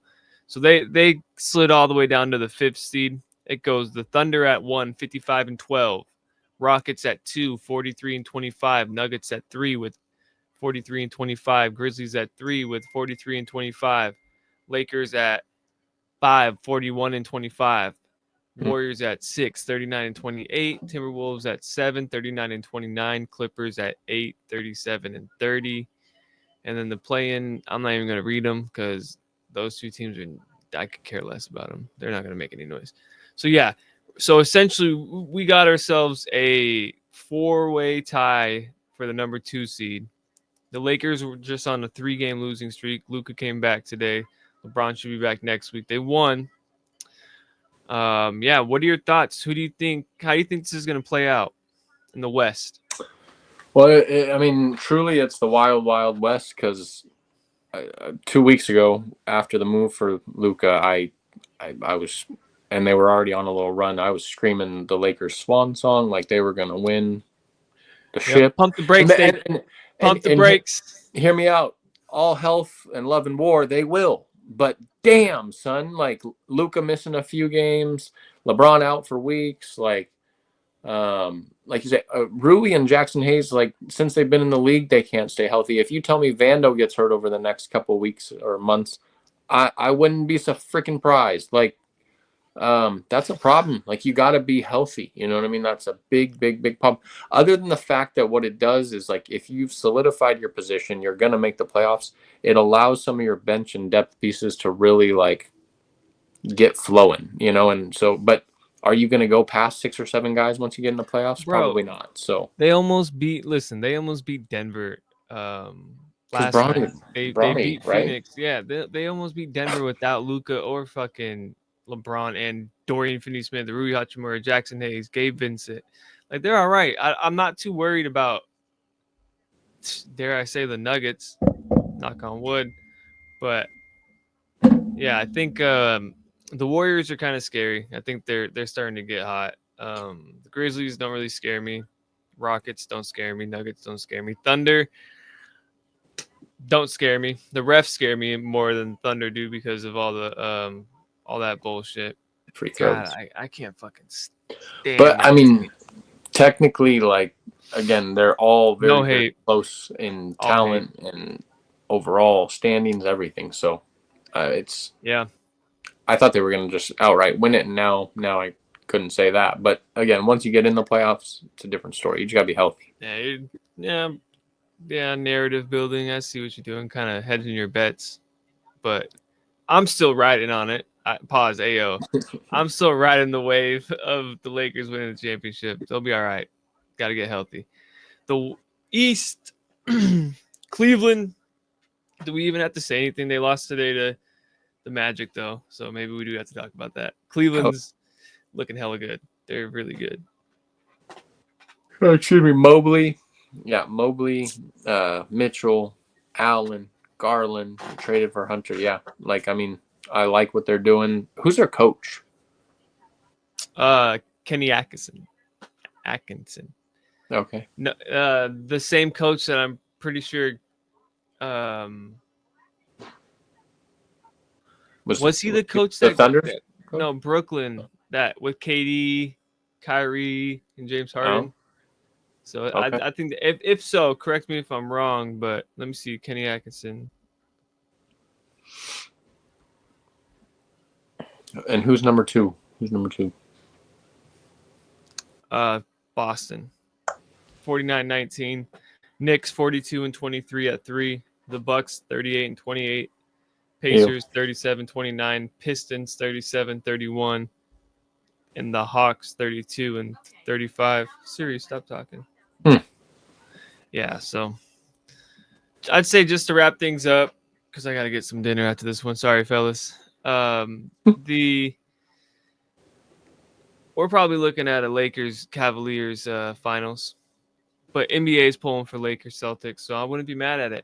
So they slid all the way down to the 5th seed. It goes the Thunder at 1, 55-12. Rockets at 2, 43-25. Nuggets at 3 with 43-25. Grizzlies at 3 with 43-25. Lakers at 5, 41-25. Warriors at 6, 39-28. Timberwolves at 7, 39-29. Clippers at 8, 37-30. And then the play-in, I'm not even going to read them because those two teams I could care less about them. They're not going to make any noise. So yeah, so essentially we got ourselves a 4-way tie for the number 2 seed. The Lakers were just on a 3-game losing streak. Luka came back today. LeBron should be back next week. They won. Yeah, what are your thoughts? How do you think this is going to play out in the West?
Well, I mean, truly, it's the wild, wild West because 2 weeks ago, after the move for Luka, I was, and they were already on a little run. I was screaming the Lakers swan song like they were going to win the ship.
Pump the brakes, Dave. Pump the brakes.
Hear me out. All health and love and war, they will. But damn, son, like Luka missing a few games, LeBron out for weeks, like you say, Rui and Jackson Hayes, like since they've been in the league, they can't stay healthy. If you tell me Vando gets hurt over the next couple of weeks or months, I wouldn't be so freaking surprised. Like, that's a problem. Like, you got to be healthy. You know what I mean? That's a big, big, big problem. Other than the fact that what it does is, like, if you've solidified your position, you're going to make the playoffs. It allows some of your bench and depth pieces to really, like, get flowing, you know? And so, but are you going to go past 6 or 7 guys once you get in the playoffs?
Bro,
probably not. So
they almost beat Denver last night. They beat Phoenix. Right? Yeah, they almost beat Denver without Luka or fucking LeBron and Dorian Finney-Smith, Rui Hachimura, Jackson Hayes, Gabe Vincent. Like, they're all right. I'm not too worried about, dare I say, the Nuggets. Knock on wood. But yeah, I think the Warriors are kind of scary. I think they're starting to get hot. The Grizzlies don't really scare me. Rockets don't scare me. Nuggets don't scare me. Thunder don't scare me. The refs scare me more than Thunder do because of all that bullshit.
Free throws.
God, I can't fucking stand.
But I mean, technically, like, again, they're all very, very close in talent and overall standings, everything. So it's I thought they were gonna just outright win it, and now I couldn't say that. But again, once you get in the playoffs, it's a different story. You just gotta be healthy.
Yeah, narrative building. I see what you're doing, kind of hedging your bets, but I'm still riding on it. Pause, AO. I'm still riding the wave of the Lakers winning the championship. They'll be all right. Got to get healthy. The East, Cleveland. Do we even have to say anything? They lost today to the Magic, though, so maybe we do have to talk about that. Cleveland's looking hella good. They're really good.
Excuse me, Mobley. Yeah, Mobley, Mitchell, Allen, Garland, traded for Hunter. Yeah, like, I mean, I like what they're doing. Who's their coach?
Kenny Atkinson.
Okay.
No, the same coach that I'm pretty sure. Was he the coach
that
Thunder? No, Brooklyn. That with KD, Kyrie, and James Harden. Oh. So okay. I think if so, correct me if I'm wrong, but let me see. Kenny Atkinson.
And who's number 2?
Boston. 49-19. Knicks 42-23 at 3. The Bucks 38-28. Pacers 37-29. Pistons 37-31. And the Hawks 32-35. Siri, stop talking. Yeah, so I'd say just to wrap things up, because I got to get some dinner after this one. Sorry, fellas. We're probably looking at a Lakers-Cavaliers finals. But NBA is pulling for Lakers-Celtics, so I wouldn't be mad at it.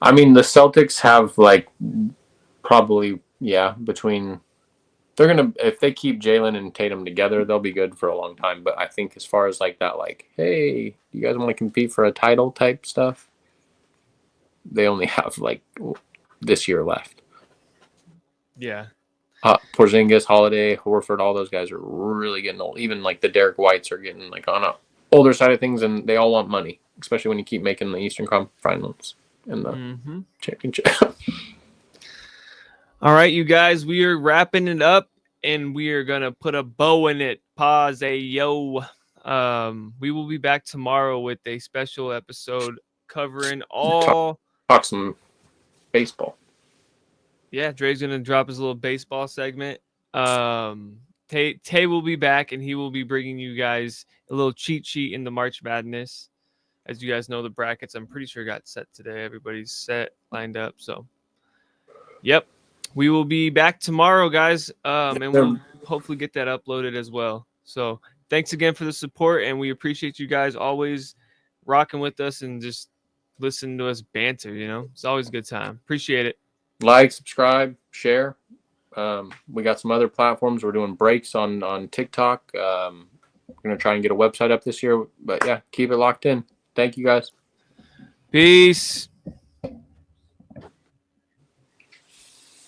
I mean, the Celtics have, like, probably, between... They're going to... If they keep Jalen and Tatum together, they'll be good for a long time. But I think as far as, like, that, like, hey, you guys want to compete for a title type stuff? They only have, like, this year left.
Yeah.
Porzingis, Holiday, Horford, all those guys are really getting old. Even, like, the Derek Whites are getting, like, on a older side of things, and they all want money, especially when you keep making the Eastern Conference Finals and the championship.
All right, you guys, we are wrapping it up, and we are gonna put a bow in it. Pause, yo. We will be back tomorrow with a special episode covering all
talk some baseball.
Yeah, Dre's gonna drop his little baseball segment. Tay will be back, and he will be bringing you guys a little cheat sheet in the March Madness. as you guys know, the brackets, I'm pretty sure, got set today. Everybody's set, lined up. So, yep. We will be back tomorrow, guys, and we'll hopefully get that uploaded as well. So, thanks again for the support, and we appreciate you guys always rocking with us and just listening to us banter. It's always a good time. Appreciate it.
Like, subscribe, share. We got some other platforms. We're doing breaks on TikTok. We're going to try and get a website up this year. But yeah, keep it locked in. Thank you, guys.
Peace.